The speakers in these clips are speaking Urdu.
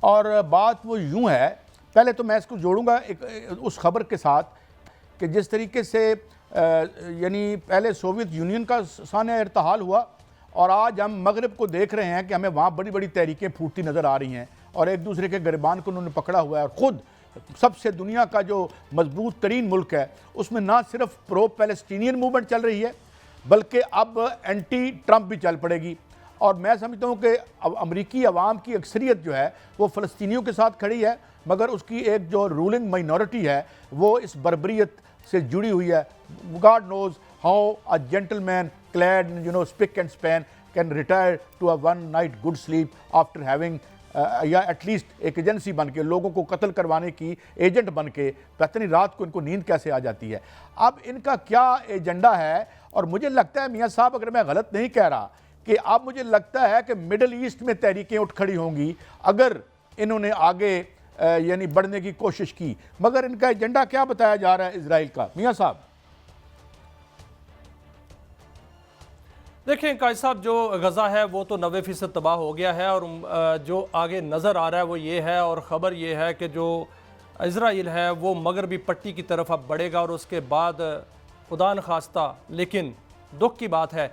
اور بات وہ یوں ہے، پہلے تو میں اس کو جوڑوں گا اس خبر کے ساتھ کہ جس طریقے سے یعنی پہلے سوویت یونین کا سانحہ ارتحال ہوا اور آج ہم مغرب کو دیکھ رہے ہیں کہ ہمیں وہاں بڑی بڑی تحریکیں پھوٹتی نظر آ رہی ہیں اور ایک دوسرے کے گریبان کو انہوں نے پکڑا ہوا ہے، اور خود سب سے دنیا کا جو مضبوط ترین ملک ہے اس میں نہ صرف پرو پیلسٹینین موومنٹ چل رہی ہے بلکہ اب اینٹی ٹرمپ بھی چل پڑے گی، اور میں سمجھتا ہوں کہ امریکی عوام کی اکثریت جو ہے وہ فلسطینیوں کے ساتھ کھڑی ہے، مگر اس کی ایک جو رولنگ مائنورٹی ہے وہ اس بربریت سے جڑی ہوئی ہے۔ God knows how a gentleman clad in spick and span can retire to a one night good sleep after having یا ایٹ لیسٹ ایک ایجنسی بن کے لوگوں کو قتل کروانے کی ایجنٹ بن کے پتہ نہیں رات کو ان کو نیند کیسے آ جاتی ہے۔ اب ان کا کیا ایجنڈا ہے، اور مجھے لگتا ہے میاں صاحب اگر میں غلط نہیں کہہ رہا کہ اب مجھے لگتا ہے کہ مڈل ایسٹ میں تحریکیں اٹھ کھڑی ہوں گی اگر انہوں نے آگے یعنی بڑھنے کی کوشش کی، مگر ان کا ایجنڈا کیا بتایا جا رہا ہے اسرائیل کا میاں صاحب؟ دیکھیں قائد صاحب، جو غزہ ہے وہ تو 90% تباہ ہو گیا ہے، اور جو آگے نظر آ رہا ہے وہ یہ ہے، اور خبر یہ ہے کہ جو اسرائیل ہے وہ مغربی پٹی کی طرف اب بڑھے گا، اور اس کے بعد خدا نخواستہ لیکن دکھ کی بات ہے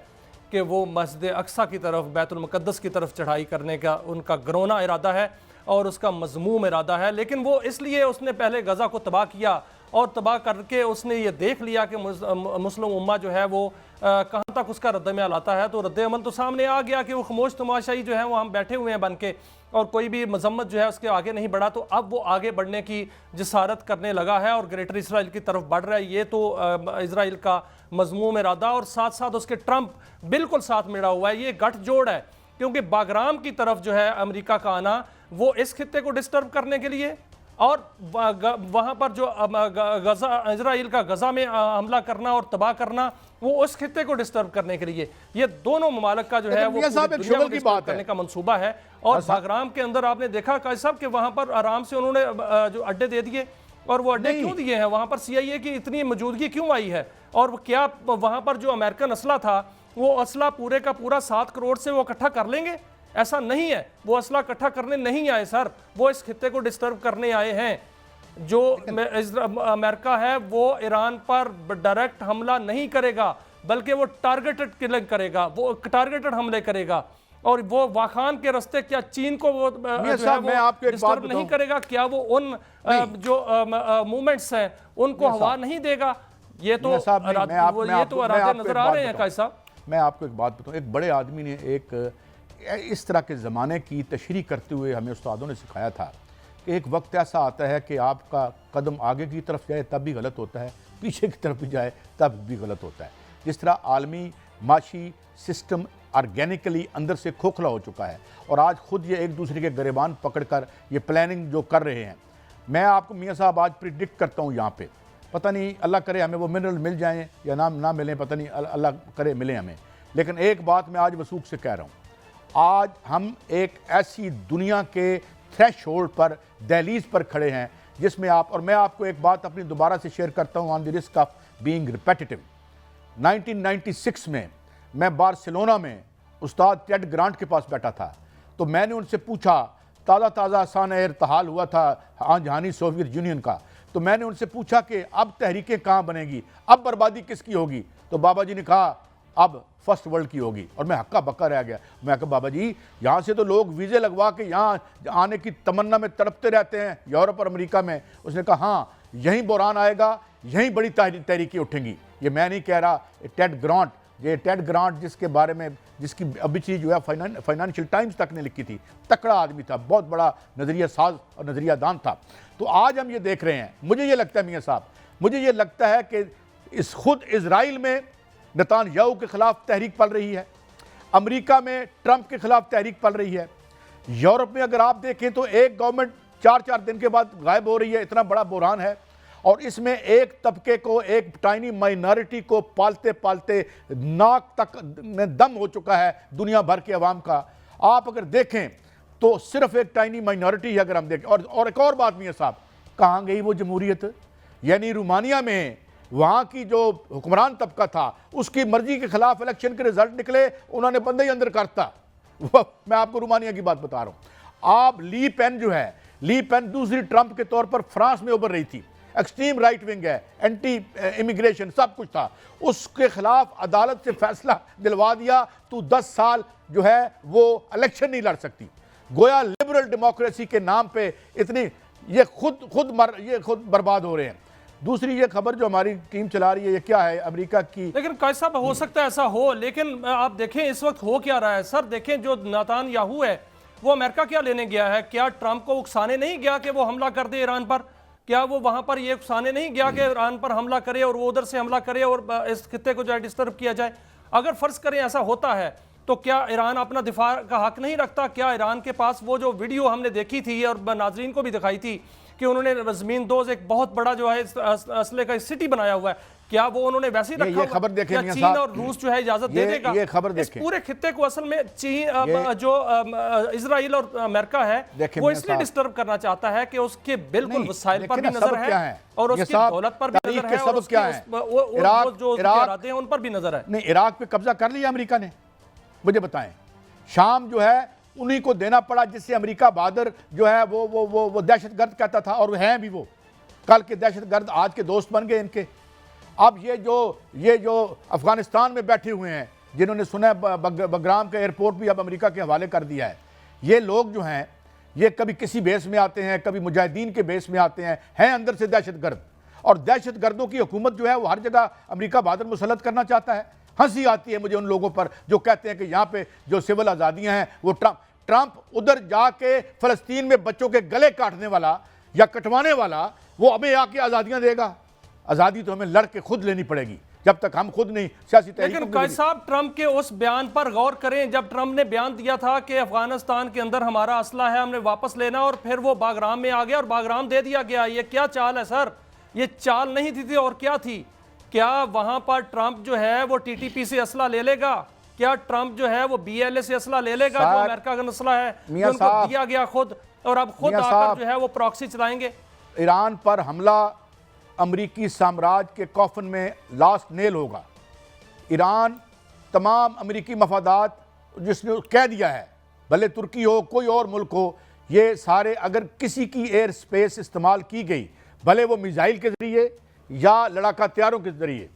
کہ وہ مسجد اقصیٰ کی طرف، بیت المقدس کی طرف چڑھائی کرنے کا ان کا گرونا ارادہ ہے اور اس کا مذموم ارادہ ہے، لیکن وہ اس لیے اس نے پہلے غزہ کو تباہ کیا اور تباہ کر کے اس نے یہ دیکھ لیا کہ مسلم امہ جو ہے وہ کہاں تک اس کا رد عمل آتا ہے، تو رد عمل تو سامنے آ گیا کہ وہ خاموش تماشائی جو ہے وہ ہم بیٹھے ہوئے ہیں بن کے، اور کوئی بھی مذمت جو ہے اس کے آگے نہیں بڑھا، تو اب وہ آگے بڑھنے کی جسارت کرنے لگا ہے اور گریٹر اسرائیل کی طرف بڑھ رہا ہے۔ یہ تو اسرائیل کا مذموم ارادہ، اور ساتھ ساتھ اس کے ٹرمپ بالکل ساتھ ملا ہوا ہے، یہ گٹھ جوڑ ہے، کیونکہ باگرام کی طرف جو ہے امریکہ کا آنا وہ اس خطے کو ڈسٹرب کرنے کے لیے، اور وہاں پر جو اسرائیل کا غزہ میں حملہ کرنا اور تباہ کرنا وہ اس خطے کو ڈسٹرب کرنے کے لیے، یہ دونوں ممالک کا جو ہے وہ دنیا کو ڈسٹرب کرنے کا منصوبہ ہے۔ اور باگرام کے اندر آپ نے دیکھا قائد صاحب کہ وہاں پر آرام سے انہوں نے جو اڈے دے دیے، اور وہ اڈے کیوں دیے ہیں؟ وہاں پر CIA کی اتنی موجودگی کیوں آئی ہے؟ اور کیا وہاں پر جو امریکن اسلحہ تھا وہ اسلحہ پورے کا پورا 7 کروڑ سے وہ اکٹھا کر لیں گے؟ ایسا نہیں ہے، وہ اسلحہ اکٹھا کرنے نہیں آئے سر، وہ اس خطے کو ڈسٹرب کرنے آئے ہیں۔ جو امریکہ ہے وہ ایران پر ڈائریکٹ حملہ نہیں کرے گا بلکہ وہ ٹارگیٹڈ کلنگ کرے گا، وہ ٹارگیٹڈ حملے کرے گا، اور وہ واخان کے رستے کیا چین کو وہ ڈسٹرب نہیں کرے گا؟ کیا وہ ان جو مومنٹس ہیں ان کو ہوا نہیں دے گا؟ یہ تو ارادے نظر آ رہے ہیں قائد صاحب۔ میں آپ کو ایک بات بتاؤں، ایک بڑے آدمی نے ایک اس طرح کے زمانے کی تشریح کرتے ہوئے ہمیں استادوں نے سکھایا تھا کہ ایک وقت ایسا آتا ہے کہ آپ کا قدم آگے کی طرف جائے تب بھی غلط ہوتا ہے، پیچھے کی طرف بھی جائے تب بھی غلط ہوتا ہے۔ جس طرح عالمی معاشی سسٹم آرگینکلی اندر سے کھوکھلا ہو چکا ہے، اور آج خود یہ ایک دوسرے کے گریبان پکڑ کر یہ پلاننگ جو کر رہے ہیں، میں آپ کو میاں صاحب آج پریڈکٹ کرتا ہوں یہاں پہ، پتہ نہیں اللہ کرے ہمیں وہ منرل مل جائیں یا نہ ملیں، پتہ نہیں اللہ کرے ملیں ہمیں، لیکن ایک بات میں آج وثوق سے کہہ رہا ہوں، آج ہم ایک ایسی دنیا کے تھریش ہولڈ پر، دہلیز پر کھڑے ہیں جس میں اور میں آپ کو ایک بات اپنی دوبارہ سے شیئر کرتا ہوں on the risk of being repetitive. 1996 میں بارسلونا میں استاد ٹیڈ گرانٹ کے پاس بیٹھا تھا، تو میں نے ان سے پوچھا، تازہ سانحہ ارتحال ہوا تھا جہانی سوویت یونین کا، تو میں نے ان سے پوچھا کہ اب تحریکیں کہاں بنیں گی، اب بربادی کس کی ہوگی؟ تو بابا جی نے کہا اب فرسٹ ورلڈ کی ہوگی، اور میں ہکا بکا رہ گیا۔ میں کہا بابا جی یہاں سے تو لوگ ویزے لگوا کے یہاں آنے کی تمنا میں تڑپتے رہتے ہیں یورپ اور امریکہ میں۔ اس نے کہا ہاں یہیں بحران آئے گا، یہیں بڑی تحریکیں اٹھیں گی۔ یہ میں نہیں کہہ رہا، ٹیڈ گرانٹ جس کے بارے میں جس کی ابھی چیز جو ہے فائنینشیل ٹائمز تک نے لکھی تھی، تکڑا آدمی تھا، بہت بڑا نظریہ ساز اور نظریہ دان تھا۔ تو آج ہم یہ دیکھ رہے ہیں، مجھے یہ لگتا ہے میاں صاحب، مجھے یہ لگتا ہے کہ خود اسرائیل میں نتان یاہو کے خلاف تحریک پل رہی ہے، امریکہ میں ٹرمپ کے خلاف تحریک پل رہی ہے، یورپ میں اگر آپ دیکھیں تو ایک گورنمنٹ 4 دن کے بعد غائب ہو رہی ہے، اتنا بڑا بحران ہے، اور اس میں ایک طبقے کو، ایک ٹائنی مائنارٹی کو پالتے پالتے ناک تک میں دم ہو چکا ہے دنیا بھر کے عوام کا۔ آپ اگر دیکھیں تو صرف ایک ٹائنی مائنارٹی ہے اگر ہم دیکھیں، اور ایک اور بات میاں صاحب، کہاں گئی وہ جمہوریت؟ یعنی رومانیہ میں وہاں کی جو حکمران طبقہ تھا اس کی مرضی کے خلاف الیکشن کے رزلٹ نکلے، انہوں نے بندہ ہی اندر کرتا۔ میں آپ کو رومانیہ کی بات بتا رہا ہوں۔ آپ لی پین جو ہے، لی پین دوسری ٹرمپ کے طور پر فرانس میں ابھر رہی تھی، ایکسٹریم رائٹ ونگ ہے، اینٹی امیگریشن سب کچھ تھا، اس کے خلاف عدالت سے فیصلہ دلوا دیا تو 10 سال جو ہے وہ الیکشن نہیں لڑ سکتی۔ گویا لبرل ڈیموکریسی کے نام پہ اتنی یہ خود برباد ہو رہے ہیں۔ دوسری یہ خبر جو ہماری ٹیم چلا رہی ہے، یہ کیا ہے؟ امریکہ کی، لیکن قائد صاحب ہو سکتا ہے ایسا ہو، لیکن آپ دیکھیں اس وقت ہو کیا رہا ہے سر۔ دیکھیں جو نیتن یاہو ہے وہ امریکہ کیا لینے گیا ہے؟ کیا ٹرمپ کو اکسانے نہیں گیا کہ وہ حملہ کر دے ایران پر؟ کیا وہ وہاں پر یہ اکسانے نہیں گیا کہ ایران پر حملہ کرے اور وہ ادھر سے حملہ کرے اور اس خطے کو جو ہے ڈسٹرب کیا جائے؟ اگر فرض کریں ایسا ہوتا ہے تو کیا ایران اپنا دفاع کا حق نہیں رکھتا؟ کیا ایران کے پاس وہ جو ویڈیو ہم نے دیکھی تھی اور ناظرین کو بھی دکھائی تھی کہ انہوں نے زمین دوز ایک بہت بڑا جو ہے اسلحے کا سٹی بنایا ہوا ہے، کیا وہ انہوں نے ویسے ہی رکھا ہوا؟ یہ خبر دیکھیں کیا میاں چین صاحب، اور روس جو ہے اجازت دے دے گا؟ یہ خبر اس دیکھیں، پورے خطے کو اصل میں چین جو اسرائیل اور امریکہ ہے وہ اس لیے ڈسٹرب کرنا چاہتا ہے کہ اس کے بالکل وسائل پر بھی نظر ہے اور اس کی دولت پر بھی نظر ہے اور اس کے جو ارادے ہیں ان پر بھی نظر ہے۔ نہیں، عراق پہ قبضہ کر لیا امریکہ نے، مجھے بتائیں۔ شام جو ہے انہی کو دینا پڑا جس سے امریکہ بہادر جو ہے وہ دہشت گرد کہتا تھا، اور ہیں بھی وہ کل کے دہشت گرد آج کے دوست بن گئے ان کے۔ اب یہ جو افغانستان میں بیٹھے ہوئے ہیں، جنہوں نے سنا ہے بگرام کا ایئرپورٹ بھی اب امریکہ کے حوالے کر دیا ہے، یہ لوگ جو ہیں یہ کبھی کسی بیس میں آتے ہیں، کبھی مجاہدین کے بیس میں آتے ہیں اندر سے دہشت گرد، اور دہشت گردوں کی حکومت جو ہے وہ ہر جگہ امریکہ بہادر مسلط کرنا چاہتا ہے۔ ہنسی آتی ہے مجھے ان لوگوں پر جو کہتے ہیں کہ یہاں پہ جو سول آزادیاں ہیں وہ ٹرمپ ادھر جا کے فلسطین میں بچوں کے گلے کاٹنے والا یا کٹوانے والا وہ ہمیں آ کے آزادیاں دے گا۔ آزادی تو ہمیں لڑ کے خود لینی پڑے گی جب تک ہم خود نہیں سیاسی تحریک۔ لیکن قائد صاحب ٹرمپ کے اس بیان پر غور کریں، جب ٹرمپ نے بیان دیا تھا کہ افغانستان کے اندر ہمارا اسلحہ ہے ہم نے واپس لینا، اور پھر وہ باگرام میں آ گیا اور باگرام دے دیا گیا۔ یہ کیا چال ہے سر؟ یہ چال نہیں تھی اور کیا تھی؟ کیا وہاں پر ٹرمپ جو ہے وہ ٹی ٹی پی سے اسلحہ لے لے گا؟ کیا ٹرمپ جو ہے وہ بی ایل اے سے اسلحہ لے لے گا جو امریکہ کا اسلحہ ہے جو ان کو دیا گیا خود، اور اب خود آ کر جو ہے وہ پراکسی چلائیں گے؟ ایران پر حملہ امریکی سامراج کے کوفن میں لاسٹ نیل ہوگا۔ ایران تمام امریکی مفادات جس نے کہہ دیا ہے، بھلے ترکی ہو کوئی اور ملک ہو، یہ سارے اگر کسی کی ایئر سپیس استعمال کی گئی، بھلے وہ میزائل کے ذریعے یا لڑاکا طیاروں کے ذریعے،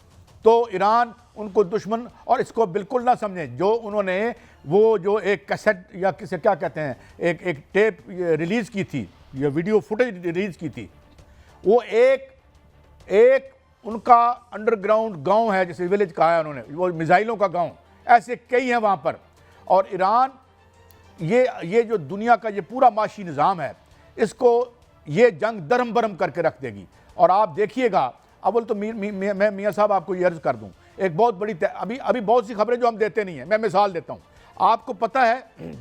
تو ایران ان کو دشمن، اور اس کو بالکل نہ سمجھیں جو انہوں نے وہ جو ایک کیسٹ یا کسے کیا کہتے ہیں ایک ٹیپ ریلیز کی تھی یا ویڈیو فوٹیج ریلیز کی تھی، وہ ایک ان کا انڈر گراؤنڈ گاؤں ہے جسے ویلیج کہا ہے انہوں نے، وہ میزائلوں کا گاؤں، ایسے کئی ہیں وہاں پر۔ اور ایران یہ جو دنیا کا یہ پورا معاشی نظام ہے، اس کو یہ جنگ درہم برہم کر کے رکھ دے گی۔ اور آپ دیکھیے گا، اول تو میں میاں صاحب آپ کو یہ عرض کر دوں، ایک بہت بڑی ابھی بہت سی خبریں جو ہم دیتے نہیں ہیں، میں مثال دیتا ہوں۔ آپ کو پتہ ہے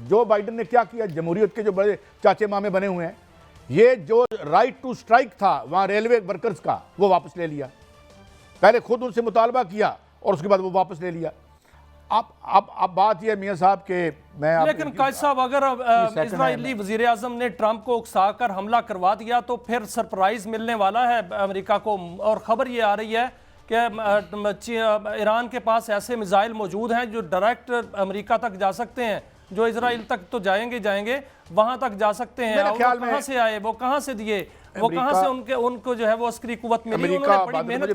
جو بائیڈن نے کیا کیا؟ جمہوریت کے جو بڑے چاچے مامے بنے ہوئے ہیں، یہ جو رائٹ ٹو سٹرائک تھا وہاں ریلوے ورکرز کا، وہ واپس لے لیا۔ پہلے خود ان سے مطالبہ کیا اور اس کے بعد وہ واپس لے لیا۔ اب بات یہ ہے میاں صاحب کہ میں، لیکن قائد صاحب اگر اسرائیلی وزیر اعظم نے ٹرمپ کو اکسا کر حملہ کروا دیا تو پھر سرپرائز ملنے والا ہے امریکہ کو، اور خبر یہ آ رہی ہے کہ ایران کے پاس ایسے میزائل موجود ہیں جو ڈائریکٹ امریکہ تک جا سکتے ہیں، جو اسرائیل تک تو جائیں گے وہاں تک جا سکتے ہیں۔ وہ کہاں سے آئے؟ وہ کہاں سے دیے؟ وہ کہاں سے ان کو جو ہے وہ عسکری قوت ملی؟ انہوں نے بڑی محنت